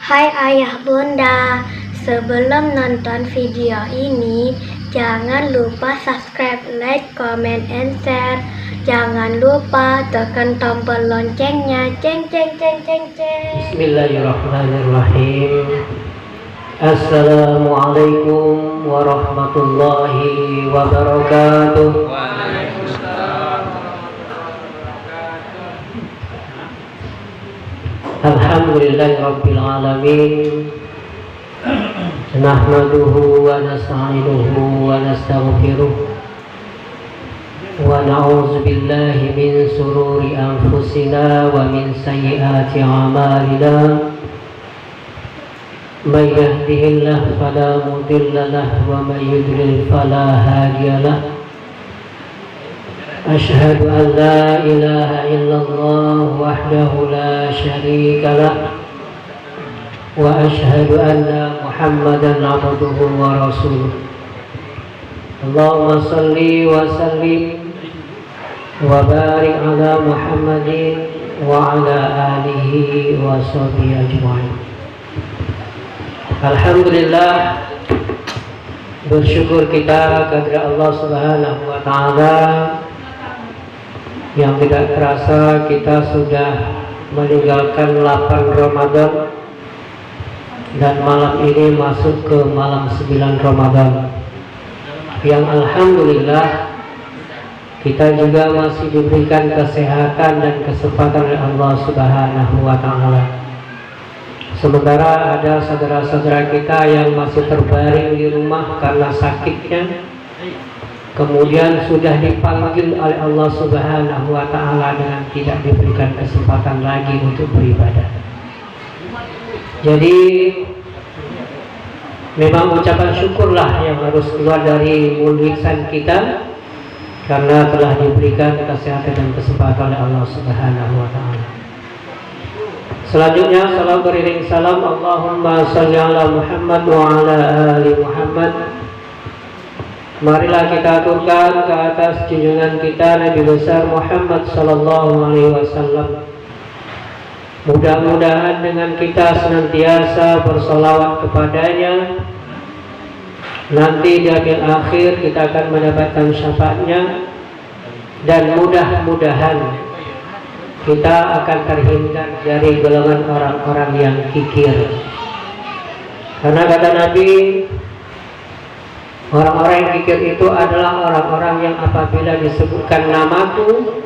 Hai ayah bunda, sebelum nonton video ini, jangan lupa subscribe, like, comment, and share. Jangan lupa tekan tombol loncengnya, ceng ceng ceng ceng ceng. Bismillahirrahmanirrahim. Assalamualaikum warahmatullahi wabarakatuh. Alhamdulillahirabbil alamin. Nahmaduhu wa nasta'inuhu wa nastaghfiruh. Wa na'udzu billahi min sururi anfusina wa min sayyiati a'malina. May yahdihillahu fala mudilla lahu wa may yudlil fala hadiya lahu. Asyhadu an la ilaha illallah wahdahu la syarika lah wa asyhadu anna Muhammadan abduhu wa rasuluh. Allahumma salli wa sallim wa barik ala Muhammadin wa ala alihi wa sahbihi ajma'in. Alhamdulillah, bersyukur kita kepada Allah Subhanahu wa taala yang tidak terasa kita sudah meninggalkan 8 Ramadan dan malam ini masuk ke malam 9 Ramadan, yang alhamdulillah kita juga masih diberikan kesehatan dan kesempatan oleh Allah Subhanahu wa taala. Sementara ada saudara-saudara kita yang masih terbaring di rumah karena sakitnya, kemudian sudah dipanggil oleh Allah Subhanahu wa taala dengan tidak diberikan kesempatan lagi untuk beribadah. Jadi memang ucapan syukurlah yang harus keluar dari mulut lisan kita karena telah diberikan kesehatan dan kesempatan oleh Allah Subhanahu wa taala. Selanjutnya salam beriring salam Allahumma shalli ala Muhammad wa ala ali Muhammad. Marilah kita aturkan ke atas junjungan kita Nabi besar Muhammad sallallahu alaihi wasallam. Mudah-mudahan dengan kita senantiasa bersolawat kepadanya, nanti di akhir kita akan mendapatkan syafaatnya, dan mudah-mudahan kita akan terhindar dari golongan orang-orang yang kikir. Karena kata Nabi, orang-orang yang kikir itu adalah orang-orang yang apabila disebutkan namaku,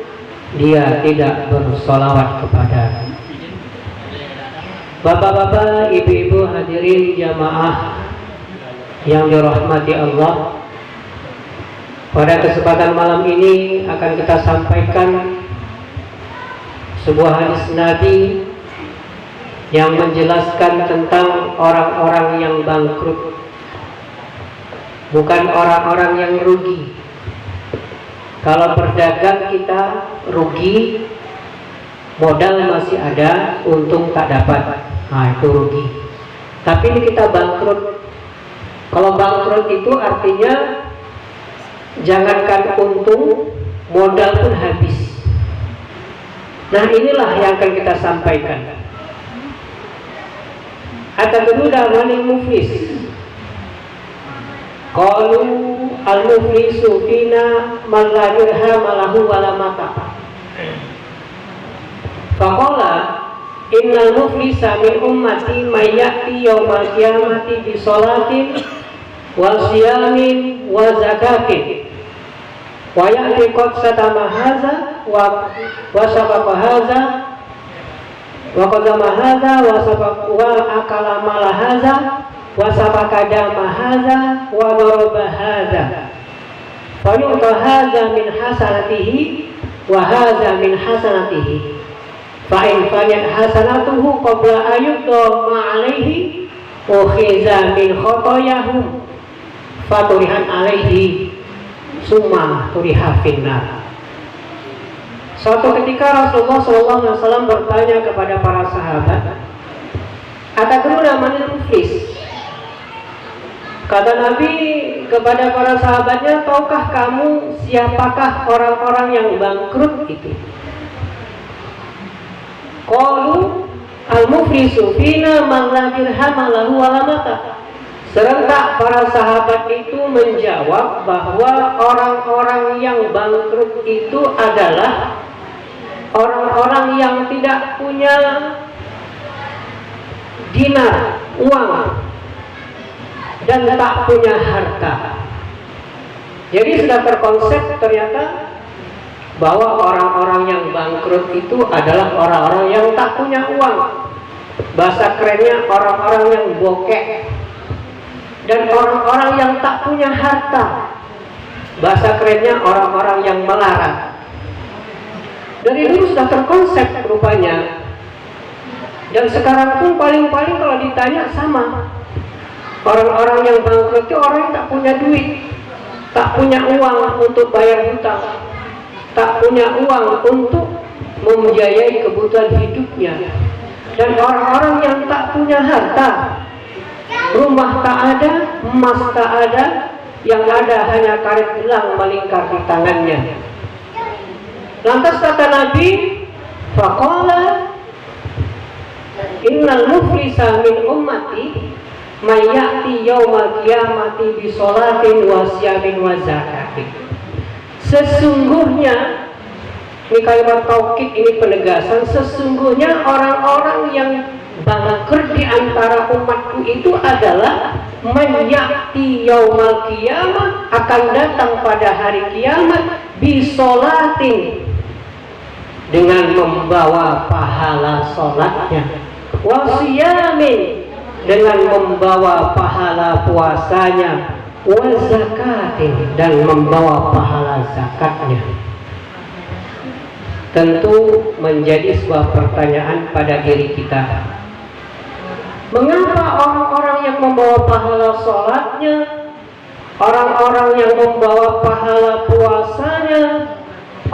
dia tidak bersolawat kepada. Bapak-bapak, ibu-ibu, hadirin jamaah yang dirahmati Allah, pada kesempatan malam ini akan kita sampaikan sebuah hadis Nabi yang menjelaskan tentang orang-orang yang bangkrut, bukan orang-orang yang rugi. Kalau berdagang kita rugi, modal masih ada, untung tak dapat, itu rugi. Tapi ini kita bangkrut. Kalau bangkrut itu artinya jangankan untung, modal pun habis. Nah, inilah yang akan kita sampaikan. Atadruna manil muflis? Qalu al-muflisu fina man la dirham lahu wa la mata. Faqala innal muflisa min ummati may ya'ti yaumal qiyamati bi sholatin wa siyamin wa zakatin wa ya'ti qad satama hadza wa sabaqa hadza wa qadama hadza wa sabaqa wa akala mala hadza wa sabaqa dama hadza wa daraba hadza fa yu'ta hadza min hasanatihi wa hadza min hasanatihi fa in faniyat hasanatuhu qabla ayyudha ma alaihi ukhiza min khotoyahum faturihan alaihi summa turiha finnar. Suatu ketika Rasulullah SAW bertanya kepada para sahabat, atadruna manil muflis? Kata Nabi kepada para sahabatnya, tahukah kamu siapakah orang-orang yang bangkrut itu? Qalu al-muflis muflisu fina man la dirham lahu wa la mata. Serentak para sahabat itu menjawab bahwa orang-orang yang bangkrut itu adalah orang-orang yang tidak punya dinar, uang, dan tak punya harta. Jadi sudah terkonsep ternyata bahwa orang-orang yang bangkrut itu adalah orang-orang yang tak punya uang. Bahasa kerennya orang-orang yang bokek. Dan orang-orang yang tak punya harta, bahasa kerennya orang-orang yang melarat. Dari dulu sudah terkonsep rupanya. Dan sekarang pun paling-paling kalau ditanya sama. Orang-orang yang bangkrut itu orang yang tak punya duit, tak punya uang untuk bayar hutang, tak punya uang untuk membiayai kebutuhan hidupnya. Dan orang-orang yang tak punya harta, rumah tak ada, emas tak ada, yang ada hanya karet gelang melingkar di tangannya. Lantas kata Nabi, faqala innal muflisa min ummati may ya'ti yaumal qiyamati bi sholatin wa siyamin wa zakatin. Sesungguhnya, ini kalimat taukid, ini penegasan, sesungguhnya orang-orang yang bangkrut di antara umatku itu adalah man ya'ti yaumal qiyamah, akan datang pada hari kiamat bi sholatin, dengan membawa pahala sholatnya, wasiyamin, dengan membawa pahala puasanya, wa zakatin, dan membawa pahala zakatnya. Tentu menjadi sebuah pertanyaan pada diri kita, mengapa orang-orang yang membawa pahala sholatnya, orang-orang yang membawa pahala puasanya,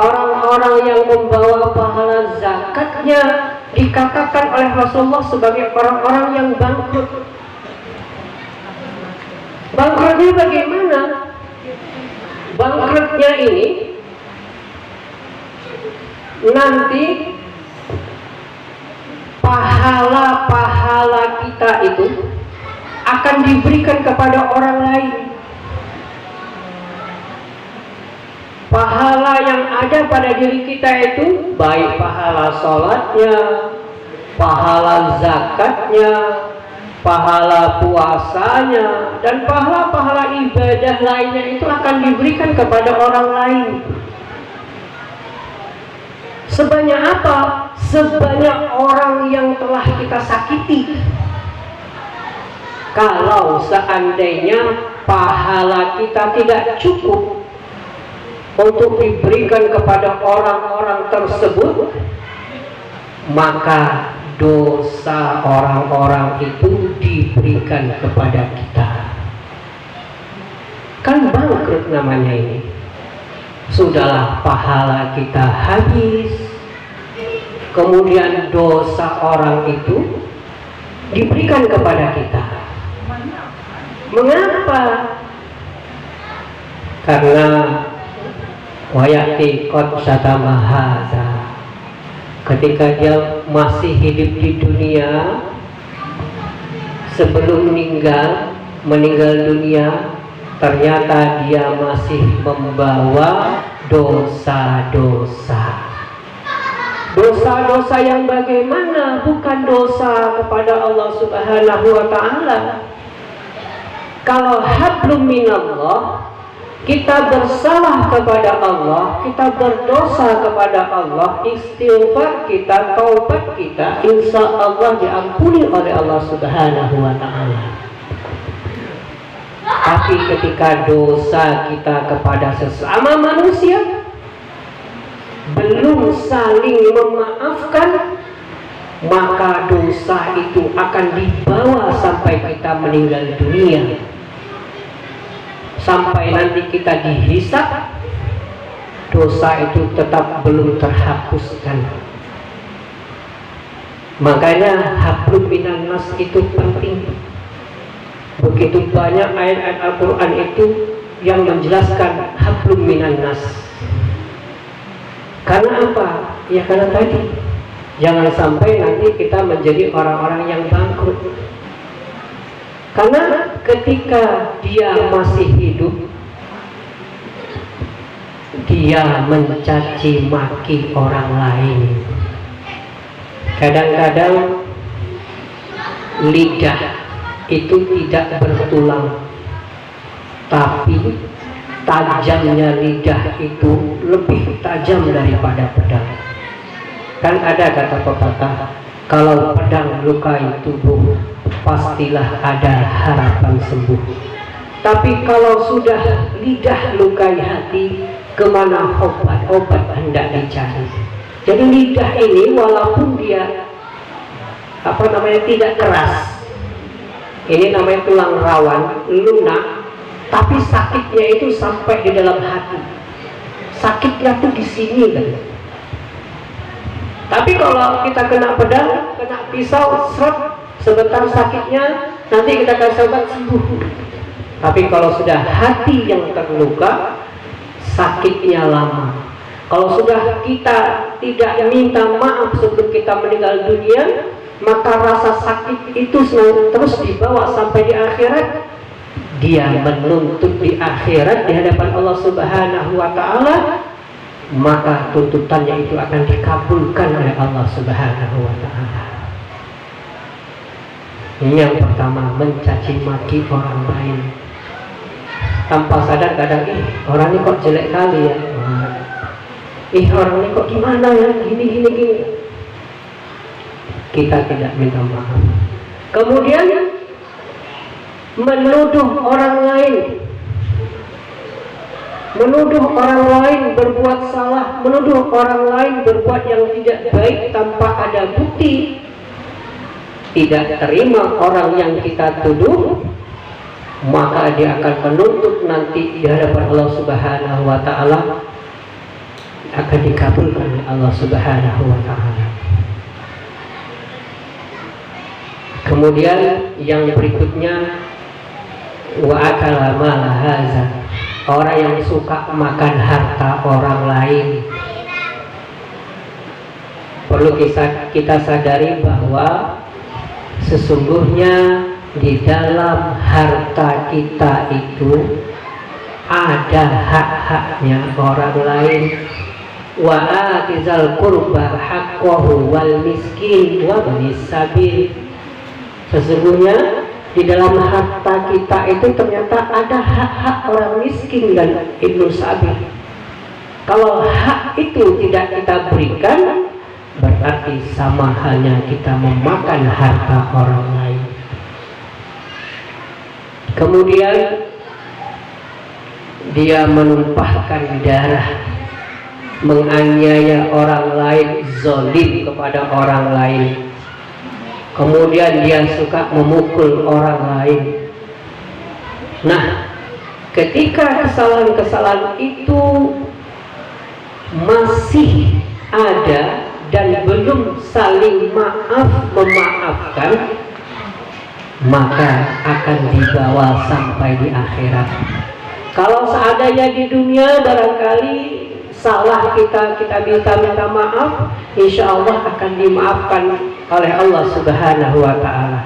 orang-orang yang membawa pahala zakatnya dikatakan oleh Rasulullah sebagai orang-orang yang bangkrut? Bangkrutnya bagaimana? Bangkrutnya ini nanti pahala-pahala kita itu akan diberikan kepada orang lain. Pahala yang ada pada diri kita itu baik pahala sholatnya, pahala zakatnya, pahala puasanya, dan pahala-pahala ibadah lainnya itu akan diberikan kepada orang lain. Sebanyak apa? Sebanyak orang yang telah kita sakiti. Kalau seandainya pahala kita tidak cukup untuk diberikan kepada orang-orang tersebut, maka dosa orang-orang itu diberikan kepada kita. Kan bangkrut namanya ini. Sudahlah pahala kita habis, kemudian dosa orang itu diberikan kepada kita. Mengapa? Karena wayati qad syatama hadza, ketika dia masih hidup di dunia, sebelum meninggal dunia, ternyata dia masih membawa dosa-dosa. Dosa-dosa yang bagaimana? Bukan dosa kepada Allah Subhanahu wa ta'ala. Kalau hablum minallah, kita bersalah kepada Allah, kita berdosa kepada Allah, istighfar kita, taubat kita, insya Allah diampuni oleh Allah Subhanahu wa ta'ala. Tapi ketika dosa kita kepada sesama manusia belum saling memaafkan, maka dosa itu akan dibawa sampai kita meninggal dunia, sampai nanti kita dihisab, dosa itu tetap belum terhapuskan. Makanya hablum minan nas itu penting. Begitu banyak ayat-ayat Al-Quran itu yang menjelaskan hablum minan nas. Karena apa? Ya karena tadi Jangan sampai nanti kita menjadi orang-orang yang bangkrut. Karena ketika dia masih hidup, dia mencaci maki orang lain. Kadang-kadang lidah itu tidak bertulang, tapi tajamnya lidah itu lebih tajam daripada pedang. Kan ada kata pepatah, kalau pedang lukai tubuh, pastilah ada harapan sembuh. Tapi kalau sudah lidah lukai hati, kemana obat hendak dicari. Jadi lidah ini walaupun dia tidak keras, ini namanya tulang rawan, lunak, tapi sakitnya itu sampai di dalam hati. Sakitnya tuh di sini kan. Tapi kalau kita kena pedang, kena pisau, seret, sebentar sakitnya, nanti kita kasih obat sembuh. Tapi kalau sudah hati yang terluka, sakitnya lama. Kalau sudah kita tidak minta maaf sebelum kita meninggal dunia, maka rasa sakit itu terus dibawa sampai di akhirat. Dia menuntut di akhirat di hadapan Allah Subhanahu wa Ta'ala, maka tuntutannya itu akan dikabulkan oleh Allah Subhanahu wa Ta'ala. Ini yang pertama, mencaci maki orang lain tanpa sadar. Kadang orang ini kok jelek kali ya, orang ini kok gimana ya, gini. Kita tidak minta maaf. Kemudian menuduh orang lain, menuduh orang lain berbuat salah, menuduh orang lain berbuat yang tidak baik tanpa ada bukti. Tidak terima orang yang kita tuduh, maka dia akan menuntut nanti di hadapan Allah Subhanahu wa Ta'ala, akan dikabulkan oleh Allah Subhanahu wa Ta'ala. Kemudian yang berikutnya, wa akala mala haza, orang yang suka makan harta orang lain. Perlu kita sadari bahwa sesungguhnya di dalam harta kita itu ada hak-haknya orang lain. Wa atizal qurba haqqahu wal miskin wa ibnis sabil. Sesungguhnya di dalam harta kita itu ternyata ada hak-hak orang miskin dan ibnu sabil. Kalau hak itu tidak kita berikan, berarti sama halnya kita memakan harta orang lain. Kemudian dia menumpahkan darah, menganiaya orang lain, zalim kepada orang lain. Kemudian dia suka memukul orang lain. Nah, ketika kesalahan-kesalahan itu masih ada dan belum saling memaafkan, maka akan dibawa sampai di akhirat. Kalau seandainya di dunia barangkali salah kita minta maaf, insya Allah akan dimaafkan oleh Allah Subhanahu wa Ta'ala.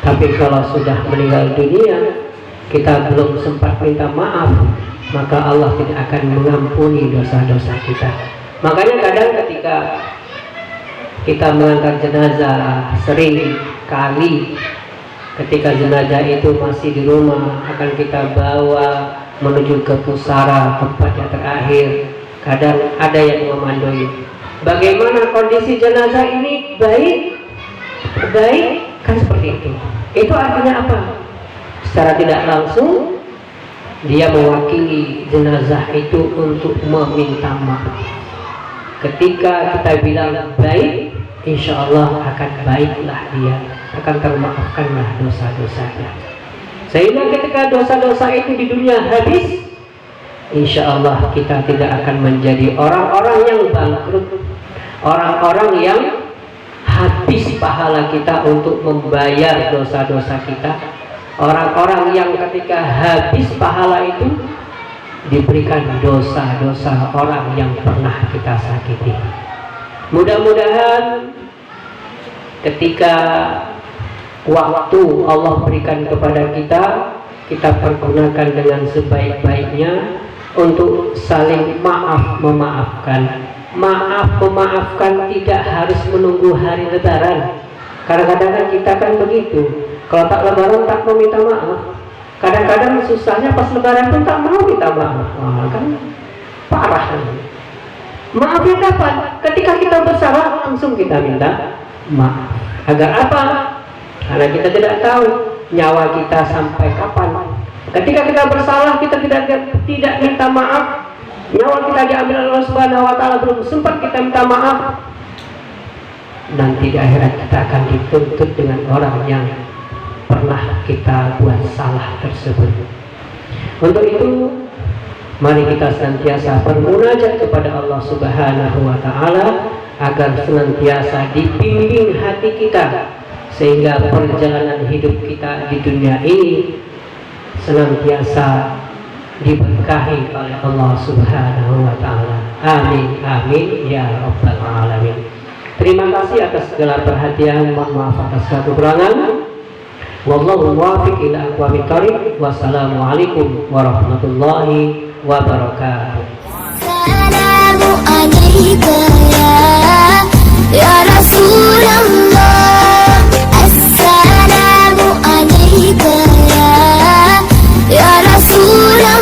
Tapi kalau sudah meninggal dunia, kita belum sempat minta maaf, maka Allah tidak akan mengampuni dosa-dosa kita. Makanya kadang ketika kita mengantar jenazah, sering kali ketika jenazah itu masih di rumah, akan kita bawa menuju ke pusara, tempat yang terakhir. Kadang ada yang memandoi, bagaimana kondisi jenazah ini, baik kan, seperti itu. Itu artinya apa? Secara tidak langsung dia mewakili jenazah itu untuk meminta maaf. Ketika kita bilang baik, insya Allah akan baiklah dia, akan termaafkanlah dosa-dosanya. Sehingga ketika dosa-dosa itu di dunia habis, insya Allah kita tidak akan menjadi orang-orang yang bangkrut, orang-orang yang habis pahala kita untuk membayar dosa-dosa kita, orang-orang yang ketika habis pahala itu diberikan dosa-dosa orang yang pernah kita sakiti. Mudah-mudahan ketika waktu Allah berikan kepada kita, kita pergunakan dengan sebaik-baiknya untuk saling memaafkan. Memaafkan tidak harus menunggu hari lebaran. Kadang-kadang kita kan begitu. Kalau tak lebaran tak mau minta maaf. Kadang-kadang susahnya pas lebaran pun tak mau minta maaf. Wah, kan parah. Maafnya kapan? Ketika kita bersalah langsung kita minta maaf. Agar apa? Karena kita tidak tahu nyawa kita sampai kapan. Ketika kita bersalah, kita tidak minta maaf, nyawa kita diambil oleh Allah Subhanahu wa taala, belum sempat kita minta maaf. Nanti di akhirat kita akan dituntut dengan orang yang pernah kita buat salah tersebut. Untuk itu, mari kita senantiasa bermunajat kepada Allah Subhanahu wa taala agar senantiasa dibimbing hati kita, sehingga perjalanan hidup kita di dunia ini senantiasa diberkahi oleh Allah Subhanahu wa taala. Amin amin ya rabbal alamin. Terima kasih atas segala perhatian. Mohon maaf atas segala kekurangan. Wallahu muwaffiq ila aqwamit thoriq. Wassalamualaikum warahmatullahi wabarakatuh. Assalamu alayka ya Rasulullah. Assalamu alayka ya Rasulullah.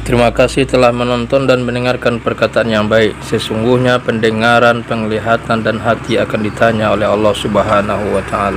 Terima kasih telah menonton dan mendengarkan perkataan yang baik. Sesungguhnya pendengaran, penglihatan, dan hati akan ditanya oleh Allah Subhanahu wa taala.